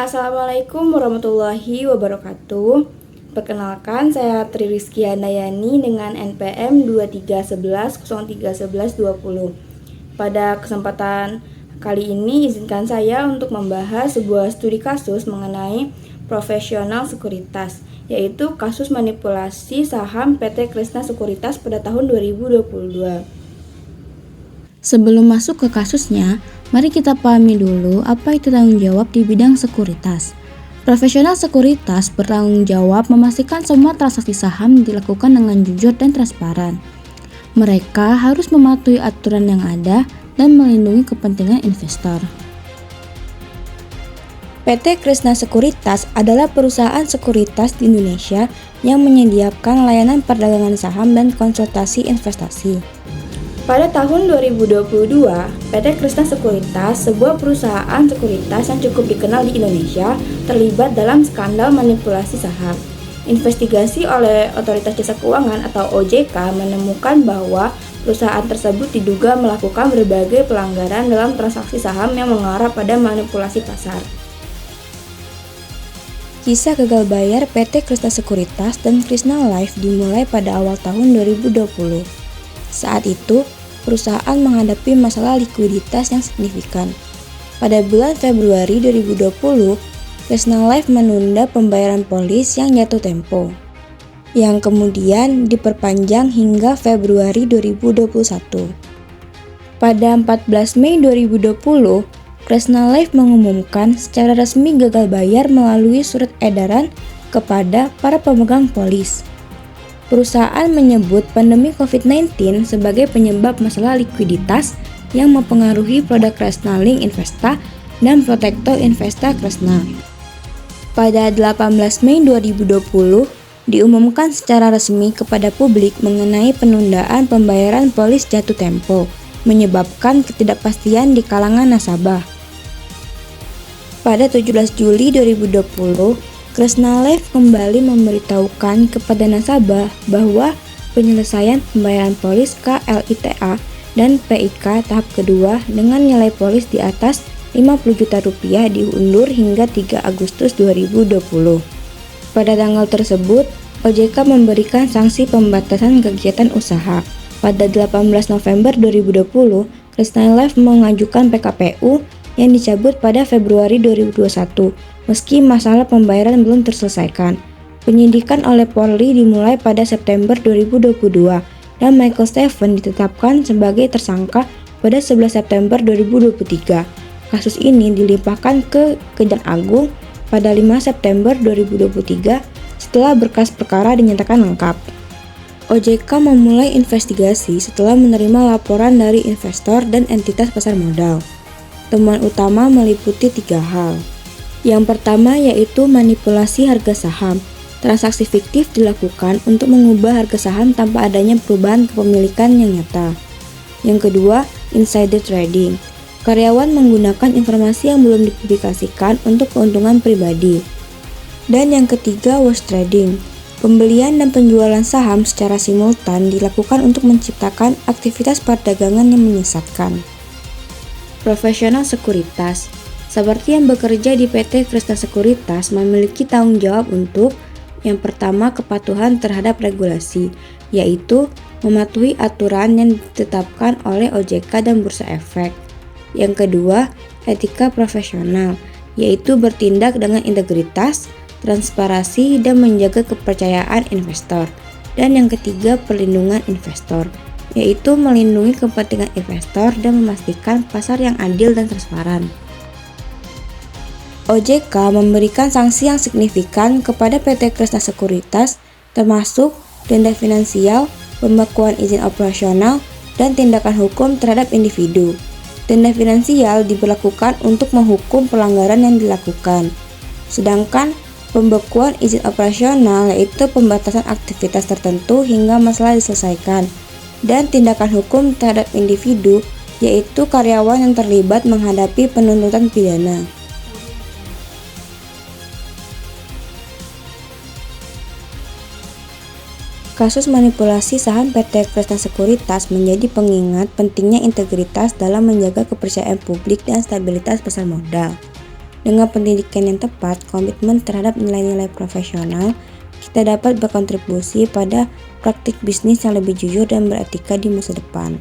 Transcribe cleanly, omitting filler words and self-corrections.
Assalamualaikum warahmatullahi wabarakatuh. Perkenalkan, saya Tri Rizky Handayani dengan NPM 2311031120. Pada kesempatan kali ini, izinkan saya untuk membahas sebuah studi kasus mengenai profesional sekuritas, yaitu kasus manipulasi saham PT Kresna Sekuritas pada tahun 2022. Sebelum masuk ke kasusnya, mari kita pahami dulu apa itu tanggung jawab di bidang sekuritas. Profesional sekuritas bertanggung jawab memastikan semua transaksi saham dilakukan dengan jujur dan transparan. Mereka harus mematuhi aturan yang ada dan melindungi kepentingan investor. PT Kresna Sekuritas adalah perusahaan sekuritas di Indonesia yang menyediakan layanan perdagangan saham dan konsultasi investasi. Pada tahun 2022, PT Kresna Sekuritas, sebuah perusahaan sekuritas yang cukup dikenal di Indonesia, terlibat dalam skandal manipulasi saham. Investigasi oleh Otoritas Jasa Keuangan atau OJK menemukan bahwa perusahaan tersebut diduga melakukan berbagai pelanggaran dalam transaksi saham yang mengarah pada manipulasi pasar. Kisah gagal bayar PT Kresna Sekuritas dan Kresna Life dimulai pada awal tahun 2020. Saat itu, perusahaan menghadapi masalah likuiditas yang signifikan. Pada bulan Februari 2020, Kresna Life menunda pembayaran polis yang jatuh tempo, yang kemudian diperpanjang hingga Februari 2021. Pada 14 Mei 2020, Kresna Life mengumumkan secara resmi gagal bayar melalui surat edaran kepada para pemegang polis. Perusahaan menyebut pandemi COVID-19 sebagai penyebab masalah likuiditas yang mempengaruhi produk Kresna Link Investa dan Protekto Investa Kresna. Pada 18 Mei 2020, diumumkan secara resmi kepada publik mengenai penundaan pembayaran polis jatuh tempo, menyebabkan ketidakpastian di kalangan nasabah. Pada 17 Juli 2020, Kresna Life kembali memberitahukan kepada nasabah bahwa penyelesaian pembayaran polis KLITA dan PIK tahap kedua dengan nilai polis di atas 50 juta rupiah diundur hingga 3 Agustus 2020. Pada tanggal tersebut, OJK memberikan sanksi pembatasan kegiatan usaha. Pada 18 November 2020, Kresna Life mengajukan PKPU yang dicabut pada Februari 2021, meski masalah pembayaran belum terselesaikan. Penyidikan oleh Polri dimulai pada September 2022 dan Michael Steven ditetapkan sebagai tersangka pada 11 September 2023. Kasus ini dilimpahkan ke Kejaksaan Agung pada 5 September 2023 setelah berkas perkara dinyatakan lengkap. OJK memulai investigasi setelah menerima laporan dari investor dan entitas pasar modal. Temuan utama meliputi 3 hal. Yang pertama yaitu manipulasi harga saham. Transaksi fiktif dilakukan untuk mengubah harga saham tanpa adanya perubahan kepemilikan yang nyata. Yang kedua, insider trading. Karyawan menggunakan informasi yang belum dipublikasikan untuk keuntungan pribadi. Dan yang ketiga, wash trading. Pembelian dan penjualan saham secara simultan dilakukan untuk menciptakan aktivitas perdagangan yang menyesatkan. Profesional sekuritas, seperti yang bekerja di PT Kresna Sekuritas, memiliki tanggung jawab untuk yang pertama, kepatuhan terhadap regulasi, yaitu mematuhi aturan yang ditetapkan oleh OJK dan Bursa Efek. Yang kedua, etika profesional, yaitu bertindak dengan integritas, transparansi, dan menjaga kepercayaan investor. Dan yang ketiga, perlindungan investor, yaitu melindungi kepentingan investor dan memastikan pasar yang adil dan transparan. OJK memberikan sanksi yang signifikan kepada PT Kresna Sekuritas, termasuk denda finansial, pembekuan izin operasional, dan tindakan hukum terhadap individu. Denda finansial diberlakukan untuk menghukum pelanggaran yang dilakukan, sedangkan pembekuan izin operasional yaitu pembatasan aktivitas tertentu hingga masalah diselesaikan, dan tindakan hukum terhadap individu yaitu karyawan yang terlibat menghadapi penuntutan pidana. Kasus manipulasi saham PT Kresna Sekuritas menjadi pengingat pentingnya integritas dalam menjaga kepercayaan publik dan stabilitas pasar modal. Dengan pendidikan yang tepat, komitmen terhadap nilai-nilai profesional, kita dapat berkontribusi pada praktik bisnis yang lebih jujur dan beretika di masa depan.